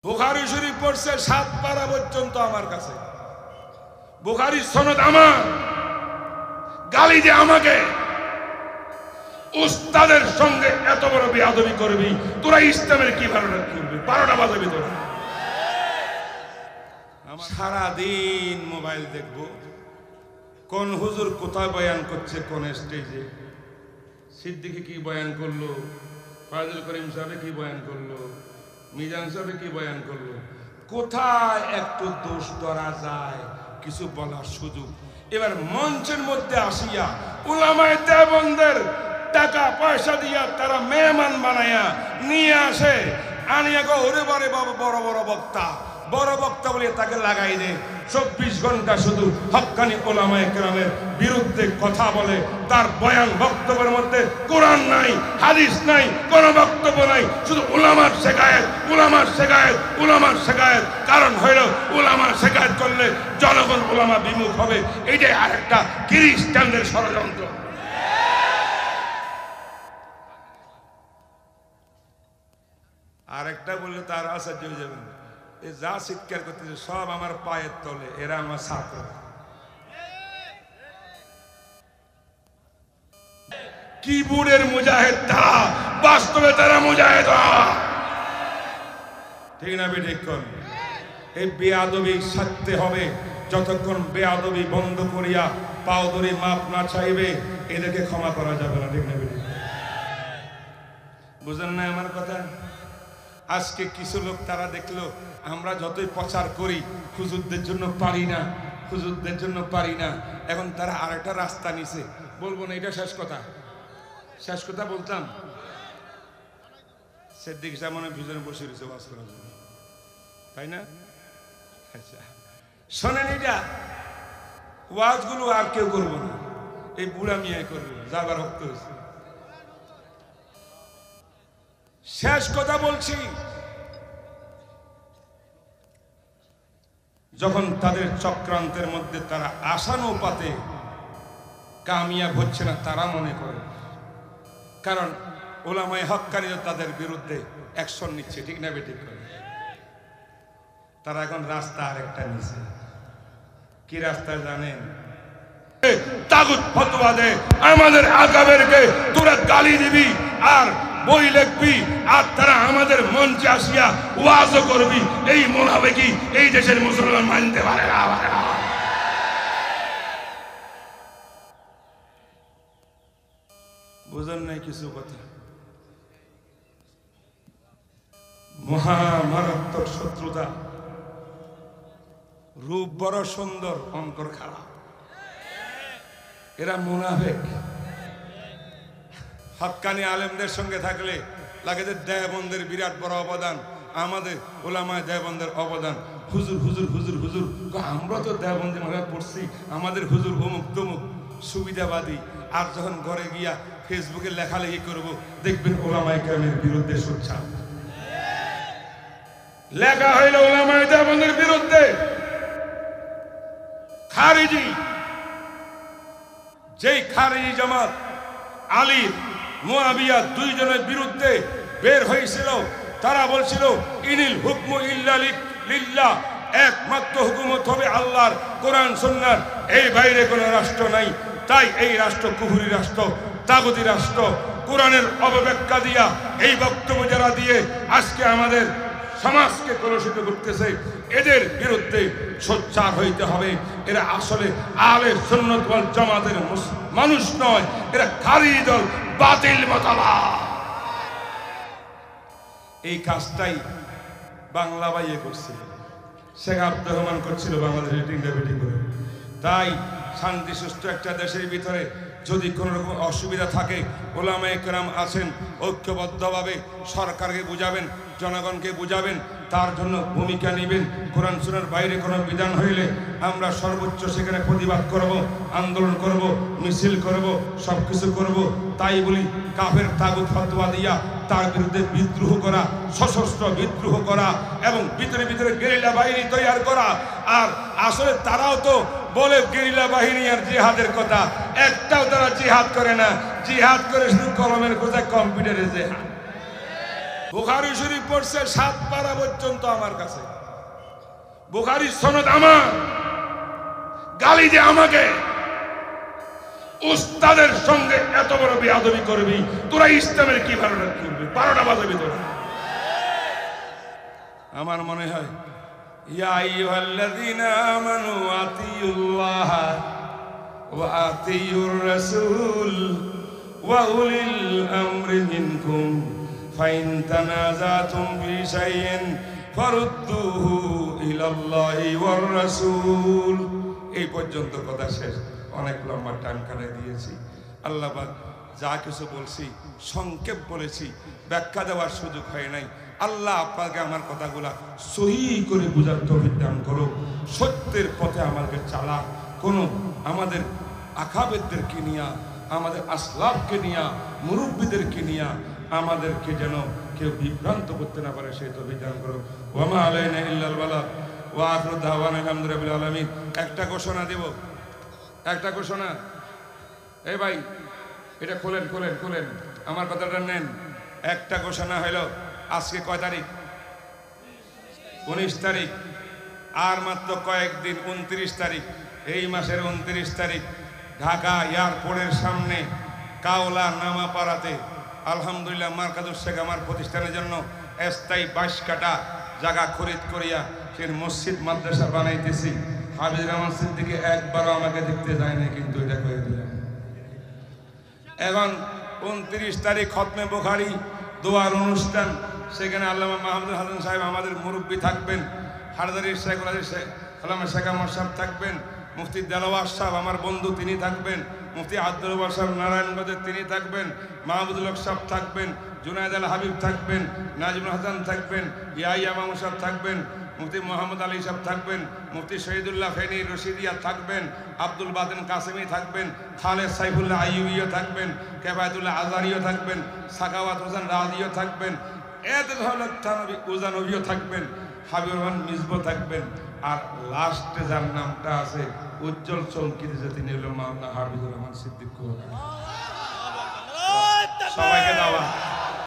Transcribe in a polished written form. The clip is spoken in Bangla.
বুখারী শরীফ পড়ছে 7 পারা পর্যন্ত আমার কাছে। বুখারী সনদ আমার, গালি দে আমাকে, উস্তাদের সঙ্গে এত বড় বেয়াদবি করবি, তোরা ইসলামের কি ধারণা করবি? 12টা বাজাবি তোরা। সারাদিন মোবাইল দেখবো, কোন হুজুর কোথায় বয়ান করছে, কোন স্টেজে, সিদ্দিকী কি বয়ান করলো, ফাজল করিম সাহেব কি বয়ান করলো, মিজান সাহেব কি বয়ান করলো, কোথায় একটু দোষ ধরা যায় কিছু বলার সুযোগ। এবার মঞ্চের মধ্যে আসিয়া উলামায়ে দেওবন্দের টাকা পয়সা দিয়া তারা মেহমান বানায়া নিয়ে আসে, আনিয়া গো ওরে বারে বাবা বড় বড় বক্তা, বড় বক্তা বলে তাকে লাগাই দে। 24 ঘন্টা শুধু হক্কানি উলামায়ে কেরামের বিরুদ্ধে কথা বলে। তার বয়ান বক্তব্যের মধ্যে কোরআন নাই, হাদিস নাই, কোনো বক্তব্য নাই, শুধু উলামার শেখায়েত, উলামার শেখায়েত, উলামার শেখায়েত। কারণ হইল উলামার শেখায়েত করলে জনগণ উলামা বিমুখ হবে। এইটাই আরেকটা খ্রিস্টানদের ষড়যন্ত্র। আরেকটা বললে তার আশ্চর্য হয়ে যাবেন, যা চিৎকার করতেছে সব আমার পায়ের তলে, এরা আমার ছাত্র। কিবোর্ডের মুজাহিদ তারা, বাস্তবে তারা মুজাহিদ। ঠিক না ঠিক কোন? এই বেয়াদবি সারতে হবে। যতক্ষণ বেয়াদবি বন্ধ করিয়া পাও ধরে মাপ না চাইবে, এদেরকে ক্ষমা করা যাবে না। ঠিক না ঠিক? বুঝেন না আমার কথা? আজকে কিছু লোক তারা দেখলো আমরা যতই প্রচার করি হুজুরদের জন্য পারি না, হুজুরদের জন্য পারি না। এখন তারা আরেকটা রাস্তা নিছে। বলবো না এটা শেষ কথা, শেষ কথা বলতাম। সিদ্দিক সাহেব মনে ভিজনে বসে রয়েছে ওয়াজ করার জন্য, তাই না? আচ্ছা শোনেন, এটা ওয়াজগুলো আর কেউ করবো না, এই বুড়া মিয়াই করবো, যাবার রক্ত হয়েছে। শেষ কথা বলছি, যখন তাদের চক্রান্তের মধ্যে তারা আশানুপাতে কামিয়াব হচ্ছে না, তারা মনে করে, কারণ উলামায়ে হক্কানিরা তাদের বিরুদ্ধে অ্যাকশন নিচ্ছে। ঠিক না বেঠিক করে? তারা এখন রাস্তা আরেকটা নিচ্ছে। কি রাস্তা জানেন? তাগুত ফতোয়া দে, আমাদের আকাবেরকে তোরা গালি দিবি আর বই লিখবি, আর তারা আমাদের মঞ্চে আসিয়া ওয়াজও করবি। এই মুনাফিকি এই দেশের মুসলমান মানতে পারে না। বুঝেন নাই কিছু কথা? মহামারাত্মক শত্রুতা, রূপ বড় সুন্দর, অন্তর খারাপ। এরা মুনাফিক। হক্কানি আলেমদের সঙ্গে থাকলে লাগে যে দেওবন্দের বিরাট বড় অবদান, আমাদের উলামায়ে দেওবন্দের অবদান। হুজুর হুজুর হুজুর হুজুর, আমরা তো দেওবন্দি মারা পড়ছি, আমাদের হুজুর অমুক তমুক সুবিধাবাদী। আর যখন ঘরে গিয়া ফেসবুকে লেখালেখি করব, দেখবেন উলামায়ে কেরামের বিরুদ্ধে সোচ্চার লেখা হইল উলামায়ে দেওবন্দের বিরুদ্ধে। খারিজি, যেই খারিজি জামাত আলী মুআবিয়া দুইজনের বিরুদ্ধে বের হয়েছিল, তারা বলছিল ইনিল হুকমু ইল্লা লিল্লাহ, একমাত্র হুকুমত হবে আল্লাহর, কোরআন সুন্নাহর, এই বাইরে কোনো রাষ্ট্র নাই। তাই এই রাষ্ট্র কুফরি রাষ্ট্র, তাগুতি রাষ্ট্র। কোরআনের অবব্যাখ্যা দিয়া এই বক্তব্য যারা দিয়ে আজকে আমাদের সমাজকে কলুষিত করতেছে, এদের বিরুদ্ধে সোচ্চার হইতে হবে। এরা আসলে আহলে সুন্নাত ওয়াল জামাতের মানুষ নয়, এরা খারিজি দল, বাতিল মতালা। এই কাজটাই বাংলা বাইয়ে করছিল, শেখ আব্দুর রহমান করছিল বাংলাদেশের টিংটাবিটি করে। তাই শান্তি সুষ্ঠ একটা দেশের ভিতরে যদি কোনো রকম অসুবিধা থাকে, উলামায়ে কেরাম আছেন, ঐক্যবদ্ধভাবে সরকারকে বুঝাবেন, জনগণকে বুঝাবেন, তার জন্য ভূমিকা নেবেন। কোরআন সুন্নাহর বাইরে কোনো বিধান হইলে আমরা সর্বোচ্চ সেখানে প্রতিবাদ করব, আন্দোলন করব, মিছিল করব, সব কিছু করব। তাই বলি কাফের তাগুত ফতোয়া দিয়া তার বিরুদ্ধে বিদ্রোহ করা, সশস্ত্র বিদ্রোহ করা এবং ভিতরে ভিতরে গেরিলা বাহিনী তৈরি করা। আর আসলে তারাও তো বলে গেরিলা বাহিনী আর জিহাদের কথা, একটাও তারা জিহাদ করে না। জিহাদ করে শুধু কলমের খোঁজা, কম্পিউটারে জিহাদ। বুখারী শরীফ পড়ছে 7 পারা পর্যন্ত আমার কাছে, বুখারীর সনদ আমার, গালি দে আমাকে, উস্তাদের সঙ্গে এত বড় বেয়াদবি করবি, তোরা ইসলামের কি ভালো করবি, 12টা বাজাবি তোরা। আমার মনে হয় ইয়া আইয়ুহাল্লাযীনা আমানু আতিউল্লাহ ওয়া আতিউর রাসূল ওয়া উলিল আমরি মিনকুম ফাইন তানাযাতুম ফি শাইইন ফারুদ্দুহু ইলাল্লাহি ওয়ার রাসূল। এই পর্যন্ত কথা শেষ। অনেক লম্বা টাইম কাটাই দিয়েছি। আল্লাহ পাক যা কিছু বলছি সংক্ষেপ বলেছি, ব্যাখ্যা দেওয়ার সুযোগ হয় নাই। আল্লাহ আপনাকে আমার কথাগুলা সহি করে বুঝার তৌফিক দান করো, সত্যের পথে আমাকে চালা। কোনো আমাদের আকাবেরদেরকে নিয়া, আমাদের আসলাফকে নিয়া, মুরব্বীদেরকে নিয়া আমাদেরকে যেন কেউ বিভ্রান্ত করতে না পারে, সেই তৌফিক দান করো। ওয়া মা আলাইনা ইল্লাল বালাগ ওয়া আখিরু দাওয়ানা আলহামদুলিল্লাহি রাব্বিল আলামিন। একটা ঘোষণা দেব, একটা ঘোষণা। এই ভাই এটা খোলেন খোলেন খোলেন, আমার কথাটা নেন। একটা ঘোষণা হইল, আজকে কয় তারিখ? 19 তারিখ। আর মাত্র কয়েকদিন, 29 তারিখ, এই মাসের 29 তারিখ ঢাকা এয়ারপোর্টের সামনে কাওলা নামাপাড়াতে আলহামদুলিল্লাহ মার্কাজুস শেখ আমার প্রতিষ্ঠানের জন্য স্থায়ী 22 কাঠা জায়গা খরিদ করিয়া সে মসজিদ মাদ্রাসা বানাইতেছি। হাফিজ রহমান সিদ্দিকী একবারও আমাকে দেখতে যায় না, কিন্তু এটা করে দিলাম। এখন 29 তারিখ খতমে বুখারী দোয়ার অনুষ্ঠান, সেখানে আল্লামা মাহমুদুল হাসান সাহেব আমাদের মুরব্বী থাকবেন, হারদারির শেখ আল্লামা শেখ আহমদ সাহেব থাকবেন, মুফতি দেলাওয়ার সাহেব আমার বন্ধু তিনি থাকবেন, মুফতি আব্দুল ওয়াহাব সাহেব নারায়ণগঞ্জের তিনি থাকবেন, মাহমুদুল হক সাহেব থাকবেন, জুনায়েদ আল হাবিব থাকবেন, নাজিমুল হাসান থাকবেন, ইয়াহিয়া মামুন সাহেব থাকবেন, মুফতি মোহাম্মদ আলী সাহেব থাকবেন, মুফতি শহীদুল্লাহ ফেনী রশিদিয়া থাকবেন, আব্দুল বাতেন কাসেমি থাকবেন, খালেদ সাইফুল্লাহ আইয়ুবিও থাকবেন, কেফায়েতুল্লাহ আজহারিও থাকবেন, সাখাওয়াত হোসেন রাজিও থাকবেন, উজানবিও থাকবেন, হাবিবুর রহমান মিসবো থাকবেন। আর লাস্টে যার নামটা আছে উজ্জ্বল চৌকিতে, তিনি হল মাওলানা হাফিজুর রহমান সিদ্দিক। সবাইকে দাওয়াত।